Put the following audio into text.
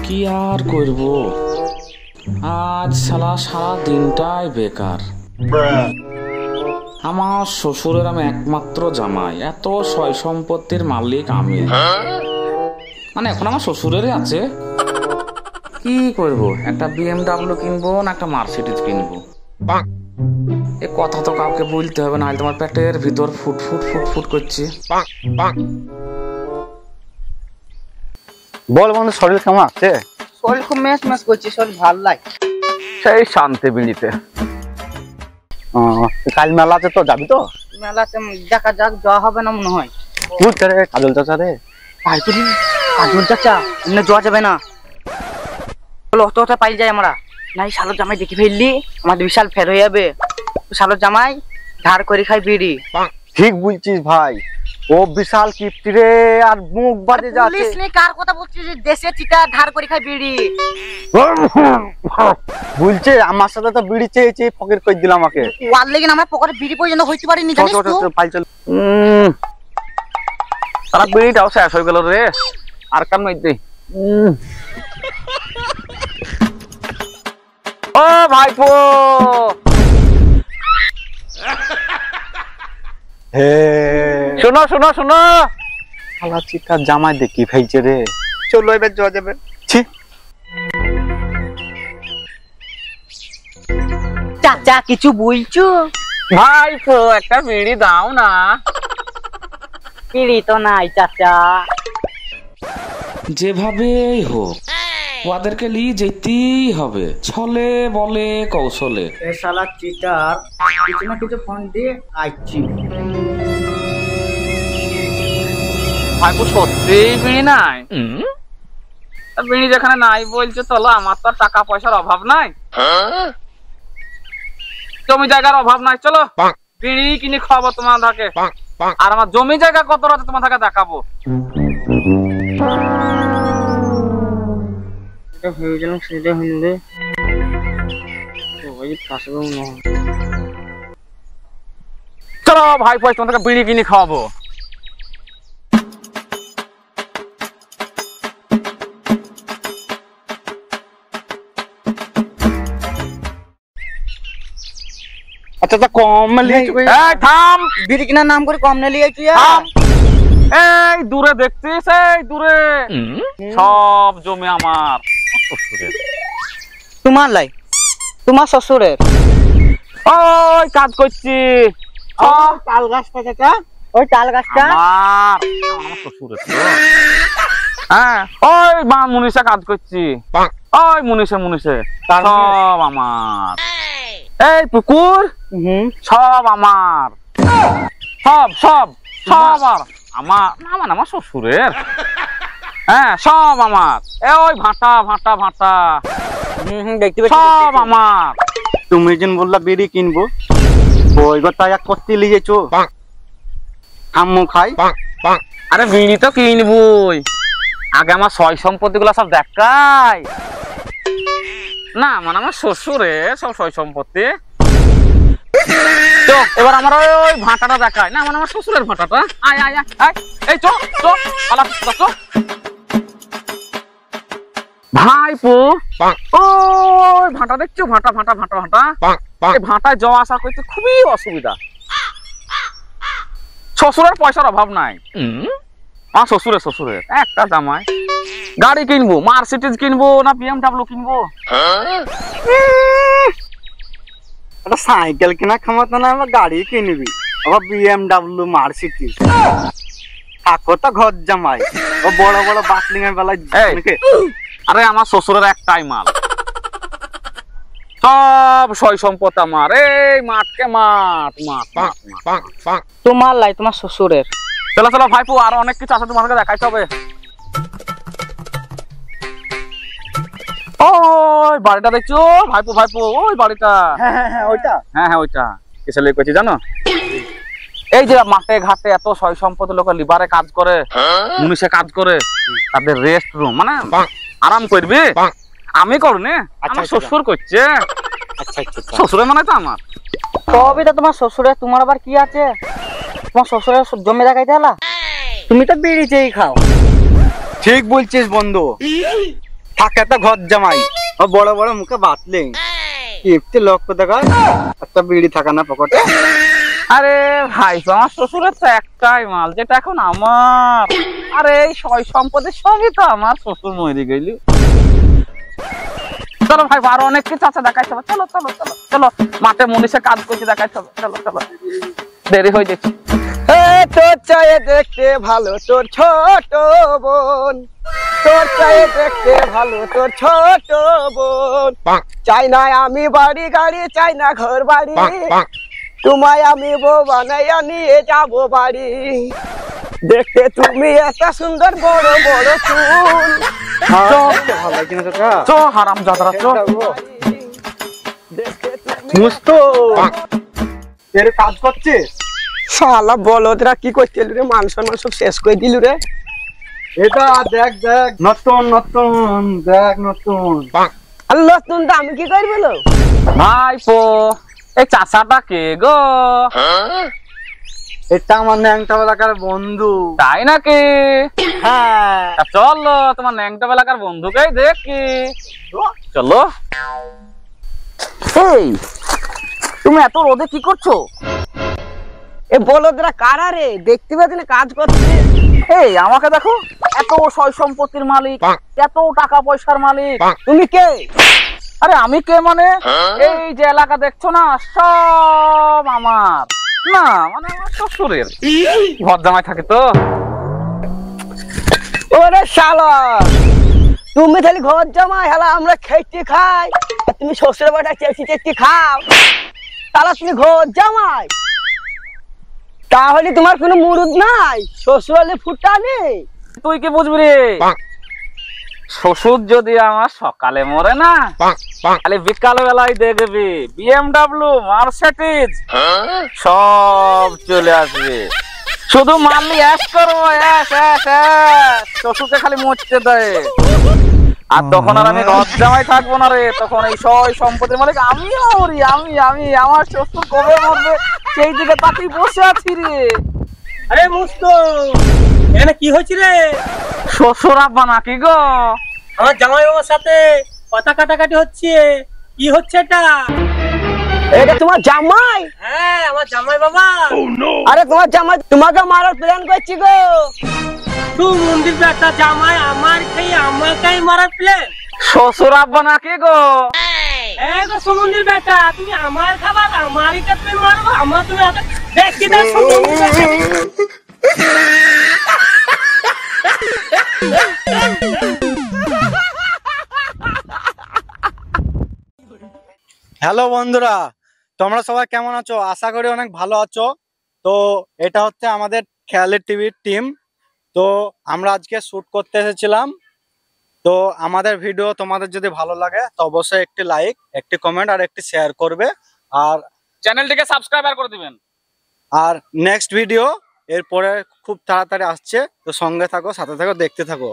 কি আর করব, আজ সারা দিনটাই বেকার। আমার শ্বশুরের আমি একমাত্র জামাই, এত সয় সম্পত্তির মালিক আমি। মানে এখন আমার শ্বশুরেরই আছে। কি করব, একটা BMW কিনবো না একটা মার্সিডিজ কিনবো? এ কথা তো কাউকে বলতে হবে, না তোমার পেটের ভিতর ফুট ফুট ফুট ফুট করছে। বল বন্ধু, শরীর কেমন আছে? শরীর খুব ম্যাচ ম্যাচ করছে, শরীর ভালো লাগে। সেই শান্তি বিলিতে। কাল মেলা আছে তো, যাবি তো? মেলাতে দেখা যাক, যাওয়া হবে না মনে হয়। বুঝছে রে কাজল চাচা রে। ভাই তুই কাজল চাচা এমনি যাওয়া যাবে না, অত অত পাই যাই আমরা। নাই শালোর জামাই দেখি ফেললি আমাদের বিশাল ফের হয়ে যাবে। শালোর জামাই ধার করে খাই বিড়ি। ঠিক বলছিস ভাই, ও বিশাল কিপ্টি রে, আর মুখ বাজে যাচ্ছে। পুলিশ নেই, কার কথা বলছিস? দেশে চিটা ধার করে খাই বিড়ি। বলছে আমার সাথে তো বিড়ি চেয়েছে, ফকির কই দিলাম আমাকে। ওয়ার লেগে আমরা পকেটে বিড়ি পর্যন্ত হইতে পারিনি, জানিস তো? পাই চল। তারা বিড়িটাও শেষ হয়ে গেল রে, আর কার মধ্যে। ও ভাইপো, শোনো শোনো শোনো, শালা চিকার জামাই দেখি ফেলছে রে। চলো এবার যাওয়া যাবে। চাচা কিছু বলছো? ভাইপো একটা বিড়ি দাও না। বিড়ি তো নাই চাচা। যেভাবেই হোক ওদেরকে নিয়ে যেতেই হবে, ছলে বলে কৌশলে। শালা চিটার কিছু না কিছু ফোন দিয়ে আইছি। ভাইপো সত্যি বিড়ি নাই? বিড়ি যেখানে নাই বলছে, চলো, আমার তো টাকা পয়সার অভাব নাই, জমি জায়গার অভাব নাই, চলো বিড়ি কিনে খাওয়াবো তোমার থাকে। আর আমার জমি জায়গা কত আছে তোমার থাকে দেখাবো। চলো ভাই পয়সা তোমাকে বিড়ি কিনে খাওয়াবো। আচ্ছা তা কম থাম, বিড়ি কিনার নাম করে কম নিয়ে লিয়েছি। এই দূরে দেখছিস, এই দূরে সব জমি আমার শ্বশুরের। তোমার লাই? তোমার শ্বশুরের? ওই কাজ করছি তাল গাছটা চাচা, ওই তাল গাছটা আমার শ্বশুরের। হ্যাঁ, ওই মা মুনিশা কাজ করছি, ওই মুনিশে সব আমার। এই পুকুর সব আমার, সব সব সব আমার, আমার শ্বশুরের। হ্যাঁ সব আমার। ওই ভাটা ভাটা ভাটা দেখতে সব আমার। তুমি যেন বললা বিড়ি কিনবো, ওই কথা এক করতে লিয়েছো, আম্মু খাই। আরে বিড়ি তো কিনবই, আগে আমার সয় সম্পত্তি গুলা সব দেখাই না। মানে আমার শ্বশুরের সব সয় সম্পত্তি। তো এবার আমার ওই ভাটাটা দেখায় না, মানে আমার শ্বশুরের ভাটাটা। আয় আয় আয়, এই চো চো পালা চো। ভাইপো ওই ভাটা দেখছো, ভাটা ভাটা ভাটা ভাটা, এই ভাটায় যাওয়া আসা করতে খুবই অসুবিধা। শ্বশুরের পয়সার অভাব নাই, আমার শ্বশুরের একটা জামাই। গাড়ি কিনবো, মার্সিডিজ কিনবো না BMW কিনবো? একটা সাইকেল কেনা ক্ষমতা না, আমার গাড়ি কিনবি, আবার BMW মার্সিডিজ। থাকো তো ঘর জামাই, ও বড় বড় বাটলিং এর বেলায়। আরে আমার শ্বশুরের একটাই মাল, সব সয় সম্পদ আমার। এই মাঠকে মাঠ মাঠ মাঠ। তোমার লাই? তোমার শ্বশুরের? চলো চলো ভাইপো, আরো অনেক কিছু আছে তোমাকে দেখাইতে হবে। ওই বাড়িটা দেখছো ভাইপো, ওই বাড়িটা। হ্যাঁ ওইটা। হ্যাঁ ওইটা কিসে লেগে করছি জানো? এই যে মাঠে ঘাটে এত সয় সম্পদ লোক লিবারে কাজ করে, মুনিশে কাজ করে, তাদের রেস্ট রুম মানে আরাম করবি। আমি করুনি, আমার শ্বশুর করছে। শ্বশুরের মানে তো আমার সবই তো তোমার শ্বশুরের, তোমার আবার কি আছে? তোমার শ্বশুরের জমি দেখাইতে হলা? তুমি তো বিড়ি চেয়ে খাও। ঠিক বলছিস বন্ধু, থাকে তো ঘর জামাই ও বড় বড় মুখে বাতলে একটু লক্ষ্য দেখা একটা বিড়ি থাকা না পকেটে। আরে ভাই আমার শ্বশুরের তো একটাই মাল, যেটা এখন আমার। আরে এই সয় সম্পদের সবই তো আমার শ্বশুর মরে গেল। চলো ভাই, আরো অনেক কিছু আছে দেখাইতে হবে। চলো চলো চলো চলো, মাঠে মুনিশে কাজ করছে দেখাইতে হবে। চলো চলো, দেরি হয়ে যাচ্ছে। তোর চায়ে দেখতে ভালো তোর ছোট বোন, তোর চায়ে দেখতে ভালো তোর ছোট বোন। চাই না আমি বাড়ি গাড়ি, চাই না ঘর বাড়ি, তোমায় আমি বউ বানাইয়া নিয়ে যাবো বাড়ি। দেখতে তুমি এত সুন্দর বড় বড় চুল। ভালো লাগে না কাকা? চো হারাম জাদরা চো। মুস্তো এর কাজ করছিস? শালা বলদরা কি করছিল রে, মান সম্মান সব শেষ করে দিল রে। এটা দেখ দেখ, নতুন নতুন দেখ নতুন। আর নতুন তো আমি কি করবো লো? ভাইপো এই চাচাটা কে গো? এটা আমার ন্যাংটা এলাকার বন্ধু। তাই নাকি? হ্যাঁ চলো তোমার ন্যাংটা এলাকার বন্ধুকেই দেখি। চলো। এই তুমি এত রোদে কি করছো? এ বলদরা কারা রে, দেখতে পাচ্ছি না কাজ করছে। এই আমাকে দেখো, এত সয় সম্পত্তির মালিক, এত টাকা পয়সার মালিক। তুমি কে? আরে আমি কে মানে, এই যে এলাকা দেখছো না সব আমার না, মানে আমার শ্বশুরের। ঘর জামাই থাকে তো। ওরে শালা, তুমি খালি ঘর জামাই, হেলা আমরা খেতে খাই আর তুমি শ্বশুর বাড়ি চেষ্টি চেষ্টি খাও। তাহলে তুমি ঘর জামাই, তাহলে তোমার কোনো মুরুদ নাই, শ্বশুর হলে ফুটা নেই। তুই কি বুঝবি রে? শ্বশুর যদি আমার সকালে মরে না, তাহলে বিকাল বেলায় দেখবি BMW মার্সিডিজ সব চলে আসবে। শুধু মারলি অ্যাশ করবো, অ্যাশ অ্যাশ অ্যাশ, শ্বশুরকে খালি মরতে দেয়। আর তখন আর আমি ঘর জামাই থাকবো না রে, তখন এই সয় সম্পত্তির মালিক আমিও মরি। আমি আমি আমার শ্বশুর কবে মরবে সেই দিকে তাতেই বসে আছি রে। আরে মুস্তো, এখানে কি হচ্ছে রে? শ্বশুর আব্বা নাকি গো? আমার জামাই বাবার সাথে কথা কাটাকাটি হচ্ছে। কি হচ্ছে এটা? এটা তোমার জামাই? হ্যাঁ আমার জামাই বাবা। আরে তোমার জামাই তোমাকে মারার প্ল্যান করছি গো। তুই মন্দির একটা জামাই আমার খেয়ে আমাকেই মারার প্ল্যান? শ্বশুর আব্বা নাকি গো? গো সমুদ্রের বেটা, তুমি আমার খাবার আমারই কাছে মারবো, আমার তুমি দেখি না সমুদ্রের বেটা। হ্যালো বন্ধুরা, তোমরা সবাই কেমন আছো? আশা করি অনেক ভালো আছো। তো এটা হচ্ছে আমাদের খেয়ালের টিভির টিম। তো আমরা আজকে শুট করতে এসেছিলাম। তো আমাদের ভিডিও তোমাদের যদি ভালো লাগে তো অবশ্যই একটি লাইক, একটি কমেন্ট আর একটি শেয়ার করবে। আর চ্যানেলটিকে সাবস্ক্রাইব করে দিবেন। আর নেক্সট ভিডিও এরপরে খুব তাড়াতাড়ি আসছে, তো সঙ্গে থাকো, সাথে থাকো, দেখতে থাকো।